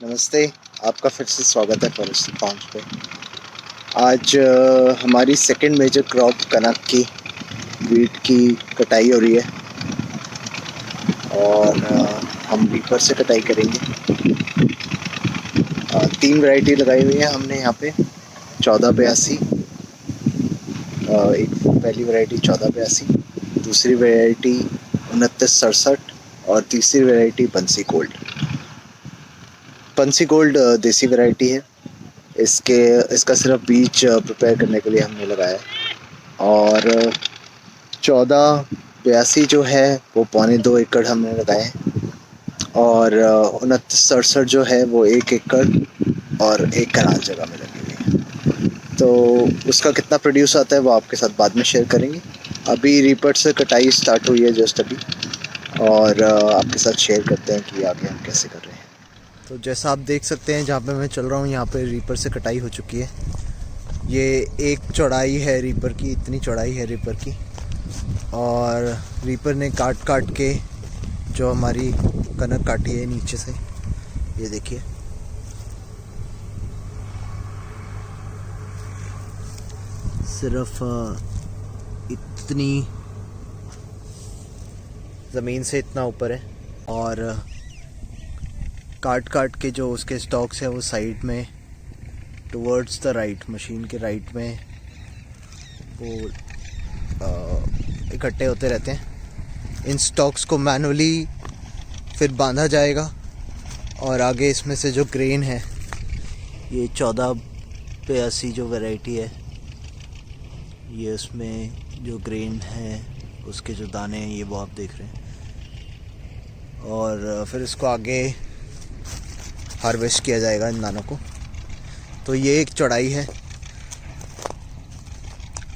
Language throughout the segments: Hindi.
नमस्ते। आपका फिर से स्वागत है फॉरेस्ट फार्म्स पे। आज हमारी सेकंड मेजर क्रॉप कनक की वीट की कटाई हो रही है और हम रीपर से कटाई करेंगे। 3 वैरायटी लगाई हुई है हमने यहाँ पे। 1482, एक पहली वैरायटी 1482, दूसरी वैरायटी 2967 और तीसरी वैरायटी बंसी गोल्ड। बंसी गोल्ड देसी वैरायटी है। इसका सिर्फ बीज प्रिपेयर करने के लिए हमने लगाया है। और 1482 जो है वो 2.25 एकड़ हमने लगाए हैं और 2967 जो है वो 1 एकड़ और 1 कनाल जगह में लगी हुई है। तो उसका कितना प्रोड्यूस आता है वो आपके साथ बाद में शेयर करेंगे। अभी रीपर से कटाई स्टार्ट हुई है जस्ट अभी, और आपके साथ शेयर करते हैं कि आगे हम कैसे कर रहे हैं। तो जैसा आप देख सकते हैं, जहाँ पे मैं चल रहा हूँ यहाँ पे रीपर से कटाई हो चुकी है। ये एक चौड़ाई है रीपर की, इतनी चौड़ाई है रीपर की। और रीपर ने काट काट के जो हमारी कनक काटी है नीचे से, ये देखिए। सिर्फ इतनी ज़मीन से इतना ऊपर है, और काट काट के जो उसके स्टॉक्स है वो साइड में टुवर्ड्स द राइट, मशीन के राइट में वो इकट्ठे होते रहते हैं। इन स्टॉक्स को मैनुअली फिर बांधा जाएगा और आगे इसमें से जो ग्रेन है, ये 1482 जो वैरायटी है, ये उसमें जो ग्रेन है उसके जो दाने हैं ये वो आप देख रहे हैं। और फिर इसको आगे हार्वेस्ट किया जाएगा इन दानों को। तो ये एक चौड़ाई है।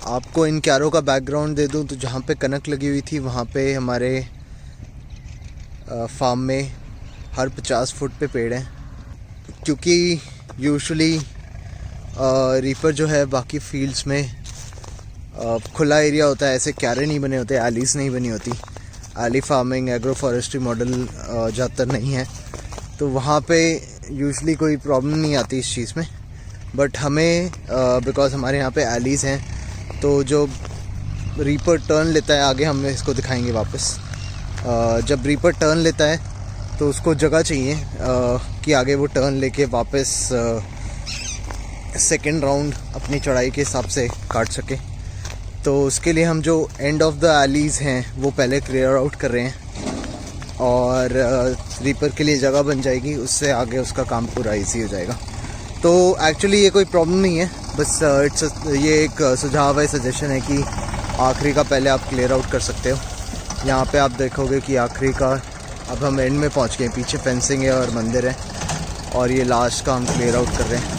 आपको इन क्यारों का बैकग्राउंड दे दूं तो जहाँ पे कनक लगी हुई थी वहाँ पे हमारे फार्म में हर 50 फुट पे पेड़ हैं, क्योंकि यूजुअली रीपर जो है बाकी फील्ड्स में खुला एरिया होता है, ऐसे क्यारे नहीं बने होते, एलीज नहीं बनी होती। Alley farming, agroforestry model ज़्यादातर नहीं है, तो वहाँ पे यूजुअली कोई प्रॉब्लम नहीं आती इस चीज़ में। बट हमें बिकॉज हमारे यहाँ पे एलीज हैं, तो जो रीपर टर्न लेता है, आगे हम इसको दिखाएंगे वापस। जब रीपर टर्न लेता है तो उसको जगह चाहिए कि आगे वो टर्न लेके वापस सेकेंड राउंड अपनी चौड़ाई के हिसाब से काट सके। तो उसके लिए हम जो एंड ऑफ द एलीज़ हैं वो पहले क्लियर आउट कर रहे हैं, और रीपर के लिए जगह बन जाएगी, उससे आगे उसका काम पूरा इजी हो जाएगा। तो एक्चुअली ये कोई प्रॉब्लम नहीं है, बस ये एक सुझाव है, सजेशन है कि आखिरी का पहले आप क्लियर आउट कर सकते हो। यहाँ पे आप देखोगे कि आखिरी का अब हम एंड में पहुँच गए, पीछे फेंसिंग है और मंदिर है, और ये लास्ट का हम क्लियर आउट कर रहे हैं।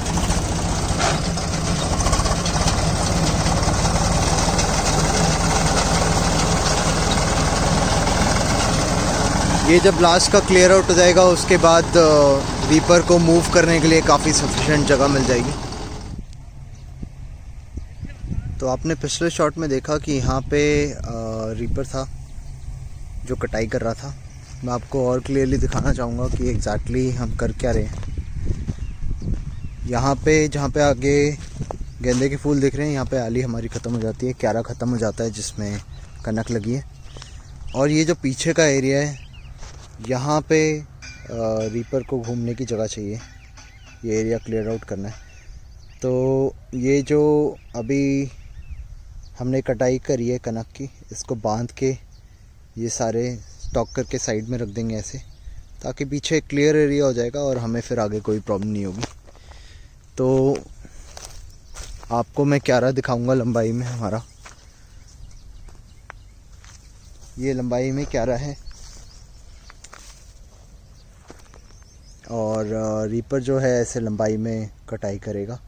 ये जब लास्ट का क्लियर आउट हो जाएगा उसके बाद रीपर को मूव करने के लिए काफ़ी सफिशिएंट जगह मिल जाएगी। तो आपने पिछले शॉट में देखा कि यहाँ पे रीपर था जो कटाई कर रहा था। मैं आपको और क्लियरली दिखाना चाहूँगा कि एग्जैक्टली हम कर क्या रहे हैं। यहाँ पे जहाँ पे आगे गेंदे के फूल दिख रहे हैं, यहाँ पे आली हमारी ख़त्म हो जाती है, क्यारा ख़त्म हो जाता है जिसमें कनक लगी है। और ये जो पीछे का एरिया है, यहाँ पे रीपर को घूमने की जगह चाहिए, ये एरिया क्लियर आउट करना है। तो ये जो अभी हमने कटाई करी है कनक की, इसको बांध के ये सारे स्टॉक करके साइड में रख देंगे ऐसे, ताकि पीछे क्लियर एरिया हो जाएगा और हमें फिर आगे कोई प्रॉब्लम नहीं होगी। तो आपको मैं क्यारा दिखाऊंगा लंबाई में हमारा, ये लंबाई में क्यारा है। और रीपर जो है ऐसे लंबाई में कटाई करेगा,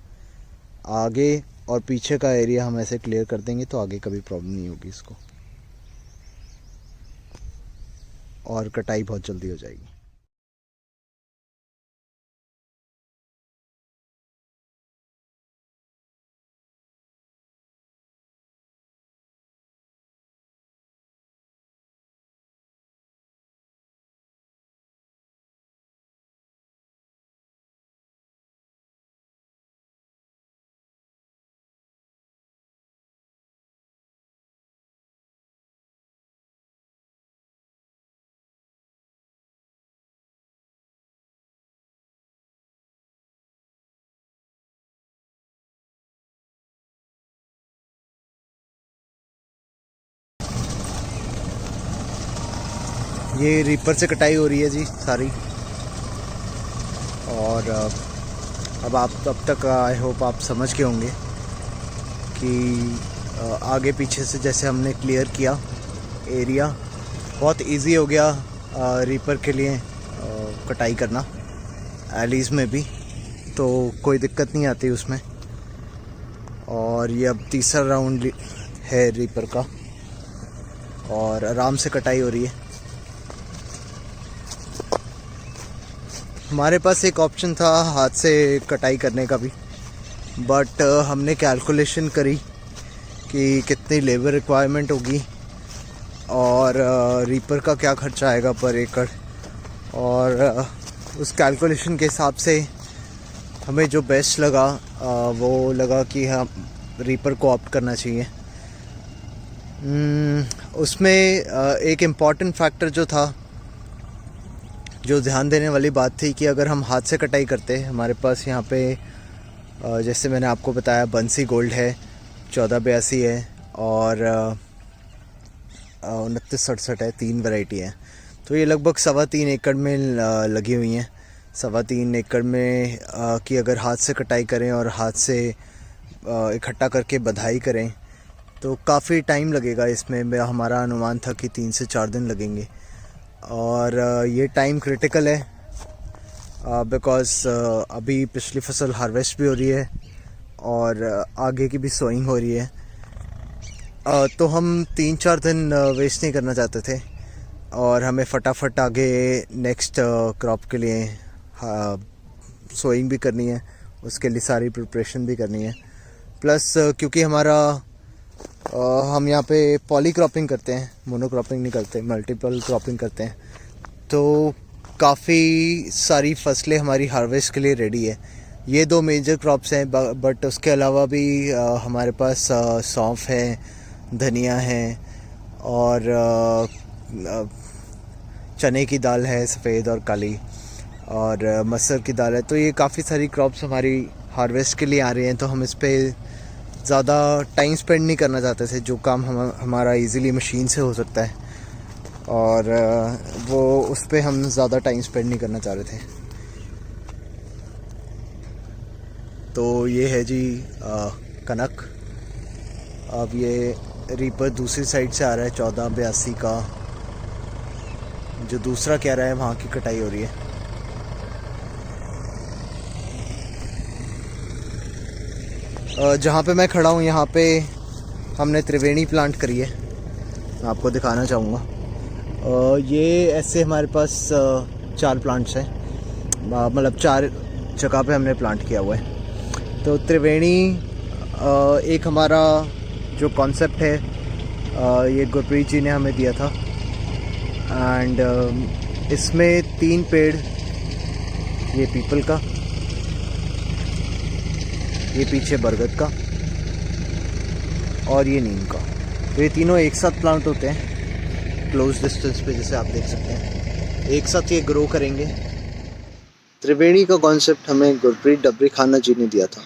आगे और पीछे का एरिया हम ऐसे क्लियर कर देंगे तो आगे कभी प्रॉब्लम नहीं होगी इसको, और कटाई बहुत जल्दी हो जाएगी। ये रीपर से कटाई हो रही है जी सारी। और अब तक आई होप आप समझ के होंगे कि आगे पीछे से जैसे हमने क्लियर किया एरिया, बहुत इजी हो गया रीपर के लिए कटाई करना एलीज़ में भी, तो कोई दिक्कत नहीं आती उसमें। और ये अब तीसरा राउंड है रीपर का और आराम से कटाई हो रही है। हमारे पास एक ऑप्शन था हाथ से कटाई करने का भी, बट हमने कैलकुलेशन करी कि कितनी लेबर रिक्वायरमेंट होगी और रीपर का क्या खर्चा आएगा पर एकड़, और उस कैलकुलेशन के हिसाब से हमें जो बेस्ट लगा वो लगा कि हम रीपर को ऑप्ट करना चाहिए। उसमें एक इम्पॉर्टेंट फैक्टर जो था, जो ध्यान देने वाली बात थी कि अगर हम हाथ से कटाई करते, हमारे पास यहाँ पे जैसे मैंने आपको बताया बंसी गोल्ड है, 1482 है और 2967 है, 3 वैरायटी है। तो ये लगभग 3.25 एकड़ में लगी हुई हैं। 3.25 एकड़ में कि अगर हाथ से कटाई करें और हाथ से इकट्ठा करके बधाई करें तो काफ़ी टाइम लगेगा इसमें। हमारा अनुमान था कि 3 से 4 दिन लगेंगे और ये टाइम क्रिटिकल है बिकॉज़ अभी पिछली फसल हार्वेस्ट भी हो रही है और आगे की भी सोइंग हो रही है। तो हम 3-4 दिन वेस्ट नहीं करना चाहते थे और हमें फटाफट आगे नेक्स्ट क्रॉप के लिए सोइंग भी करनी है, उसके लिए सारी प्रिपरेशन भी करनी है। प्लस क्योंकि हम यहाँ पे पॉली क्रॉपिंग करते हैं, मोनोक्रॉपिंग नहीं करते, मल्टीपल क्रॉपिंग करते हैं, तो काफ़ी सारी फसलें हमारी हार्वेस्ट के लिए रेडी है। ये 2 मेजर क्रॉप्स हैं, बट उसके अलावा भी हमारे पास सौंफ है, धनिया है और चने की दाल है, सफ़ेद और काली, और मसूर की दाल है। तो ये काफ़ी सारी क्रॉप्स हमारी हार्वेस्ट के लिए आ रही हैं, तो हम इस पर ज़्यादा टाइम स्पेंड नहीं करना चाहते थे। जो काम हमारा इजीली मशीन से हो सकता है और वो उस पर हम ज़्यादा टाइम स्पेंड नहीं करना चाह रहे थे। तो ये है जी कनक। अब ये रीपर दूसरी साइड से आ रहा है 1482 का, जो दूसरा कह रहा है वहाँ की कटाई हो रही है। जहाँ पे मैं खड़ा हूँ यहाँ पे हमने त्रिवेणी प्लांट करी है, मैं आपको दिखाना चाहूँगा। ये ऐसे हमारे पास 4 प्लांट्स हैं, मतलब 4 जगह पे हमने प्लांट किया हुआ है। तो त्रिवेणी एक हमारा जो कॉन्सेप्ट है ये गुरप्रीत जी ने हमें दिया था एंड इसमें 3 पेड़, ये पीपल का, ये पीछे बरगद का और ये नीम का। तो ये तीनों एक साथ प्लांट होते हैं क्लोज डिस्टेंस पे, जैसे आप देख सकते हैं, एक साथ ये ग्रो करेंगे। त्रिवेणी का कॉन्सेप्ट हमें गुरप्रीत डबरी खाना जी ने दिया था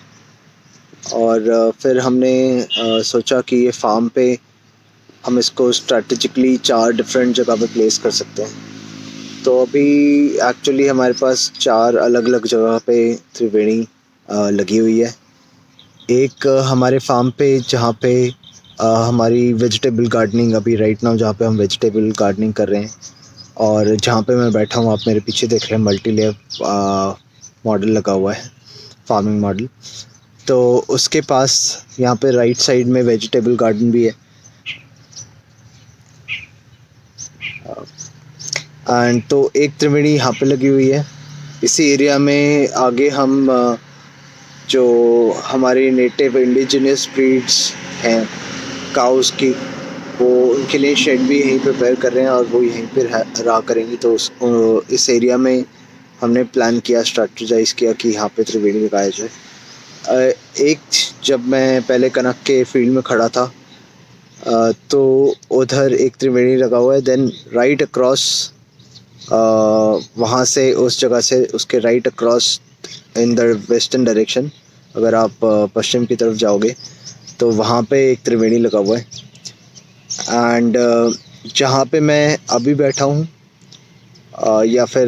और फिर हमने सोचा कि ये फार्म पे हम इसको स्ट्रैटेजिकली 4 डिफरेंट जगह पे प्लेस कर सकते हैं। तो अभी एक्चुअली हमारे पास 4 अलग अलग जगह पे त्रिवेणी लगी हुई है। एक हमारे फार्म पे जहाँ पे हमारी वेजिटेबल गार्डनिंग अभी राइट नाउ, जहाँ पे हम वेजिटेबल गार्डनिंग कर रहे हैं, और जहाँ पे मैं बैठा हूँ आप मेरे पीछे देख रहे हैं, मल्टी लेयर मॉडल लगा हुआ है, फार्मिंग मॉडल। तो उसके पास यहाँ पे राइट साइड में वेजिटेबल गार्डन भी है एंड तो एक त्रिवेणी यहाँ पे लगी हुई है। इसी एरिया में आगे हम जो हमारी नेटिव इंडिजिनियस ब्रीड्स हैं काउस की, वो उनके लिए शेड भी यहीं पे प्रिपेयर कर रहे हैं और वो यहीं पे रहा करेंगी। तो इस एरिया में हमने प्लान किया, स्ट्रेटजाइज़ किया कि यहाँ पे त्रिवेणी लगाया जाए। एक जब मैं पहले कनक के फील्ड में खड़ा था तो उधर एक त्रिवेणी लगा हुआ है, देन राइट अक्रॉस वहाँ से, उस जगह से उसके right across in the western direction, अगर आप पश्चिम की तरफ जाओगे तो वहाँ पे एक त्रिवेणी लगा हुआ है। एंड जहाँ पे मैं अभी बैठा हूँ या फिर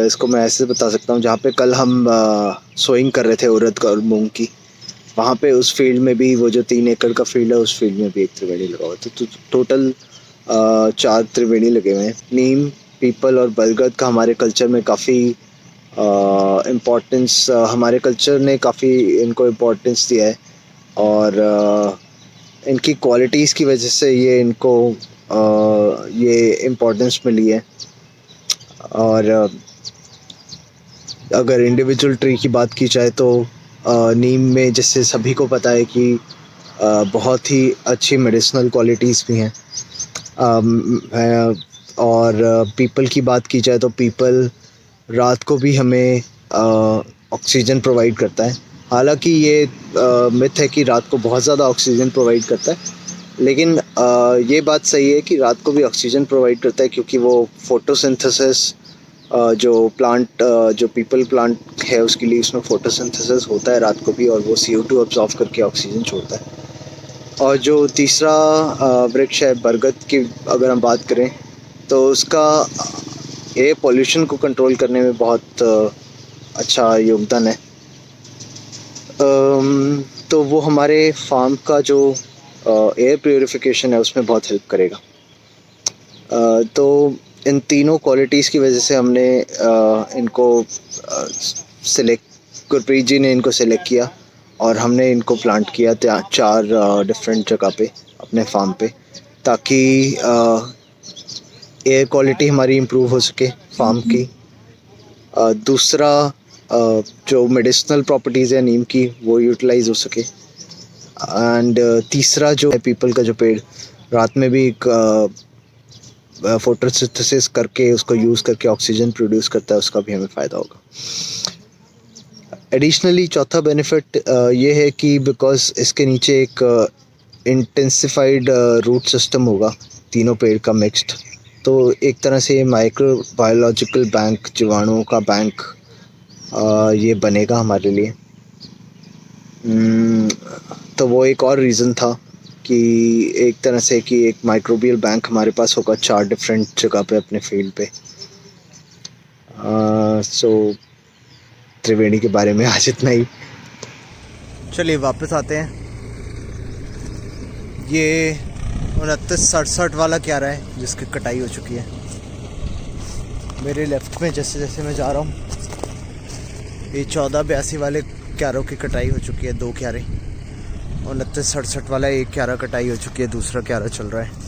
इसको मैं ऐसे बता सकता हूँ, जहाँ पे कल हम सोइंग कर रहे थे उड़द और मूंग की, वहाँ पे उस फील्ड में भी, वो जो 3 एकड़ का फील्ड है उस फील्ड में भी एक त्रिवेणी लगा हुआ था। तो टोटल 4 त्रिवेणी लगे हुए हैं। नीम, पीपल और बरगद का हमारे कल्चर में काफ़ी इम्पोर्टेंस, हमारे कल्चर ने काफ़ी इनको इम्पोर्टेंस दिया है, और इनकी क्वालिटीज़ की वजह से ये इम्पोर्टेंस मिली है। और अगर इंडिविजुअल ट्री की बात की जाए तो नीम में, जैसे सभी को पता है कि बहुत ही अच्छी मेडिसिनल क्वालिटीज़ भी हैं। और पीपल की बात की जाए तो पीपल रात को भी हमें ऑक्सीजन प्रोवाइड करता है। हालांकि ये मिथ है कि रात को बहुत ज़्यादा ऑक्सीजन प्रोवाइड करता है, लेकिन ये बात सही है कि रात को भी ऑक्सीजन प्रोवाइड करता है, क्योंकि वो फोटोसिंथेसिस, जो पीपल प्लांट है उसके लिए, उसमें फोटोसिंथेसिस होता है रात को भी, और वो CO2 अब्जॉर्ब करके ऑक्सीजन छोड़ता है। और जो तीसरा वृक्ष है बरगद की, अगर हम बात करें तो उसका एयर पोल्यूशन को कंट्रोल करने में बहुत अच्छा योगदान है। तो वो हमारे फार्म का जो एयर प्योरीफिकेशन है उसमें बहुत हेल्प करेगा। तो इन तीनों क्वालिटीज़ की वजह से हमने इनको गुरप्रीत जी ने इनको सेलेक्ट किया, और हमने इनको प्लांट किया 4 डिफरेंट जगह पे अपने फार्म पे, ताकि एयर क्वालिटी हमारी इम्प्रूव हो सके फार्म की। दूसरा, जो मेडिसिनल प्रॉपर्टीज़ है नीम की वो यूटिलाइज हो सके। एंड तीसरा जो है पीपल का जो पेड़, रात में भी एक फोटोसिंथेसिस करके उसको यूज़ करके ऑक्सीजन प्रोड्यूस करता है, उसका भी हमें फ़ायदा होगा। एडिशनली चौथा बेनिफिट ये है कि बिकॉज इसके नीचे एक इंटेंसिफाइड रूट सिस्टम होगा तीनों पेड़ का मिक्स्ड, तो एक तरह से माइक्रो बायोलॉजिकल बैंक, जीवाणुओं का बैंक ये बनेगा हमारे लिए। तो वो एक और रीज़न था कि एक तरह से कि एक माइक्रोबियल बैंक हमारे पास होगा 4 डिफरेंट जगह पे अपने फील्ड पे। सो त्रिवेणी के बारे में आज इतना ही। चलिए वापस आते हैं। ये 2967 वाला क्यारा है जिसकी कटाई हो चुकी है। मेरे लेफ़्ट में जैसे जैसे मैं जा रहा हूँ, ये 1482 वाले क्यारों की कटाई हो चुकी है, 2 क्यारे। 2967 वाला एक क्यारा कटाई हो चुकी है, दूसरा क्यारा चल रहा है।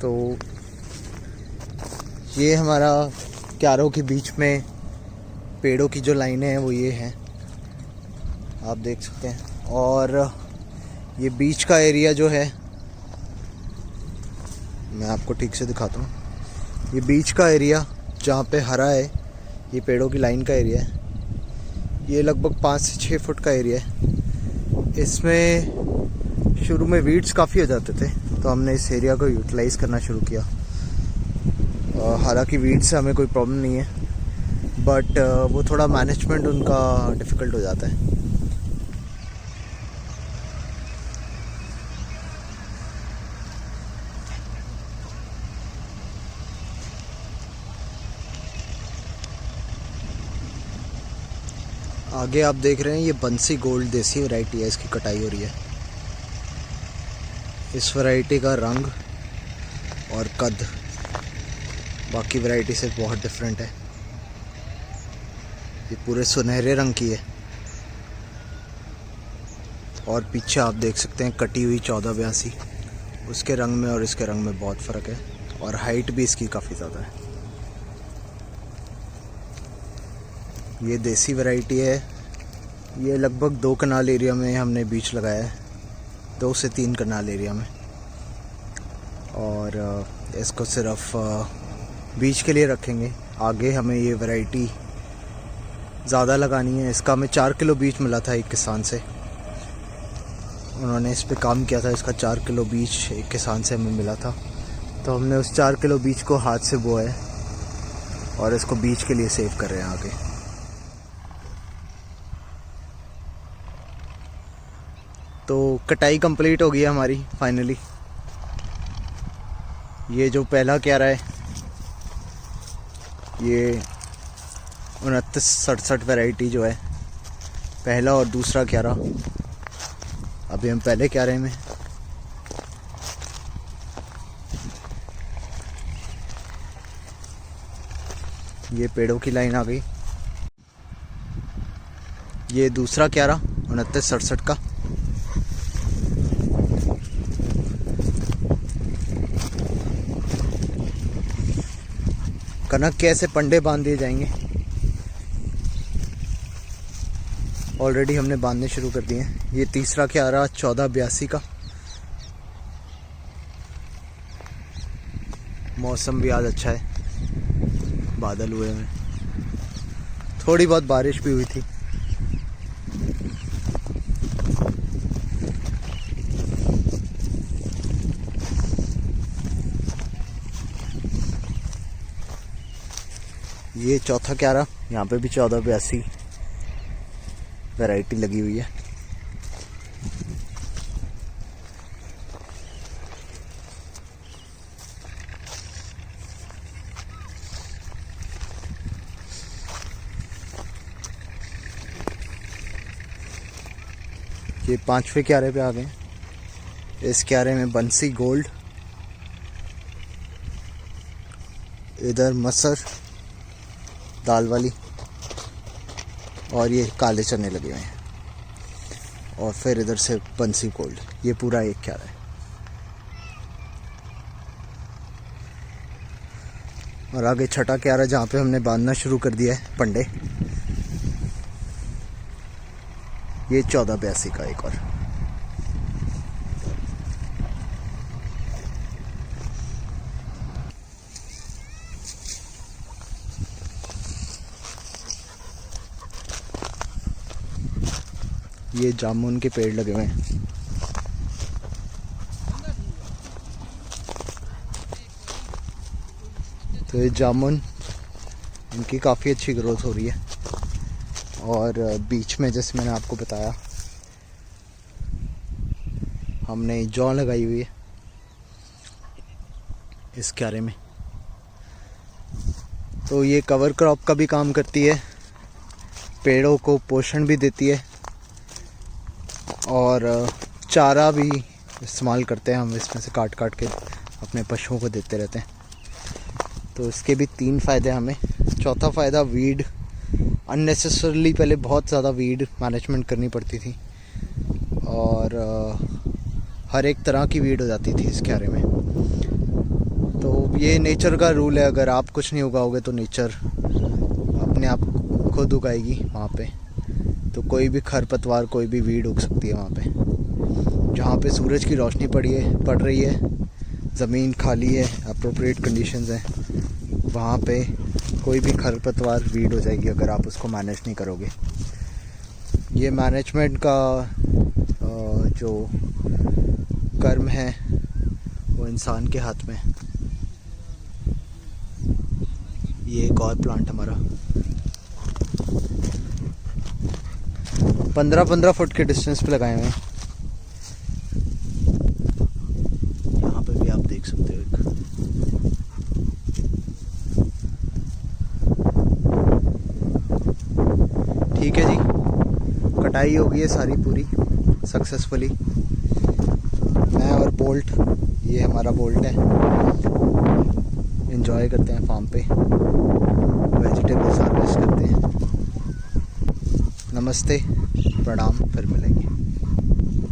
तो ये हमारा क्यारों के बीच में पेड़ों की जो लाइनें हैं वो ये हैं, आप देख सकते हैं। और ये बीच का एरिया जो है, मैं आपको ठीक से दिखाता हूँ। ये बीच का एरिया जहाँ पे हरा है, ये पेड़ों की लाइन का एरिया है। ये लगभग 5 से 6 फुट का एरिया है। इसमें शुरू में वीड्स काफ़ी हो जाते थे, तो हमने इस एरिया को यूटिलाइज़ करना शुरू किया। हालांकि वीड्स से हमें कोई प्रॉब्लम नहीं है, बट वो थोड़ा मैनेजमेंट उनका डिफ़िकल्ट हो जाता है। आगे आप देख रहे हैं, ये बंसी गोल्ड देसी वैरायटी है, इसकी कटाई हो रही है। इस वैरायटी का रंग और कद बाकी वैरायटी से बहुत डिफरेंट है। ये पूरे सुनहरे रंग की है, और पीछे आप देख सकते हैं कटी हुई 1482, उसके रंग में और इसके रंग में बहुत फ़र्क है, और हाइट भी इसकी काफ़ी ज़्यादा है। ये देसी वैरायटी है। ये लगभग 2 कनाल एरिया में हमने बीज लगाया है, 2 से 3 कनाल एरिया में, और इसको सिर्फ बीज के लिए रखेंगे। आगे हमें ये वैरायटी ज़्यादा लगानी है। इसका हमें 4 किलो बीज मिला था एक किसान से, उन्होंने इस पे काम किया था। इसका 4 किलो बीज एक किसान से हमें मिला था, तो हमने उस 4 किलो बीज को हाथ से बोया है और इसको बीज के लिए सेव कर रहे हैं आगे। तो कटाई कंप्लीट हो गई है हमारी फाइनली। ये जो पहला क्यारा है ये 2967 वैरायटी जो है, पहला और दूसरा क्यारा। अभी हम पहले क्यारे में। ये पेड़ों की लाइन आ गई। ये दूसरा क्यारा 2967 का। कनक के ऐसे पंडे बांध दिए जाएंगे। ऑलरेडी हमने बांधने शुरू कर दिए हैं। ये तीसरा क्यारा 1482 का। मौसम भी आज अच्छा है, बादल हुए हैं, थोड़ी बहुत बारिश भी हुई थी। ये चौथा क्यारा, यहाँ पे भी 1482 वैरायटी लगी हुई है। ये पांचवें क्यारे पे आ गए। इस क्यारे में बंसी गोल्ड, इधर मसर दाल वाली, और ये काले चने लगे हुए हैं, और फिर इधर से बंसी गोल्ड। ये पूरा एक क्यारा है। और आगे छठा क्यारा जहाँ पे हमने बांधना शुरू कर दिया है पंडे। ये 1482 का एक और। ये जामुन के पेड़ लगे हुए हैं। तो ये जामुन, इनकी काफ़ी अच्छी ग्रोथ हो रही है। और बीच में जैसे मैंने आपको बताया, हमने जौ लगाई हुई है इस क्यारे में। तो ये कवर क्रॉप का भी काम करती है, पेड़ों को पोषण भी देती है, और चारा भी इस्तेमाल करते हैं हम। इसमें से काट काट के अपने पशुओं को देते रहते हैं। तो इसके भी 3 फ़ायदे हमें। चौथा फ़ायदा, वीड अननेसेसरली पहले बहुत ज़्यादा वीड मैनेजमेंट करनी पड़ती थी, और हर एक तरह की वीड हो जाती थी इस क्यारे में। तो ये नेचर का रूल है, अगर आप कुछ नहीं उगाओगे तो नेचर अपने आप खुद उगाएगी वहाँ पे। तो कोई भी खरपतवार, कोई भी वीड उग सकती है वहाँ पे। जहाँ पे सूरज की रोशनी पड़ रही है, ज़मीन खाली है, अप्रोप्रिएट कंडीशंस हैं, वहाँ पे कोई भी खरपतवार वीड हो जाएगी अगर आप उसको मैनेज नहीं करोगे। ये मैनेजमेंट का जो कर्म है वो इंसान के हाथ में। ये एक और प्लांट हमारा 15-15 फुट के डिस्टेंस पे लगाए हुए हैं। यहाँ पे भी आप देख सकते हो एक। ठीक है जी, कटाई हो गई है सारी पूरी सक्सेसफुली। मैं और बोल्ट, ये हमारा बोल्ट है, एंजॉय करते हैं फार्म पे, वेजिटेबल्स हार्वेस्ट करते हैं। नमस्ते, प्रणाम, फिर मिलेंगे।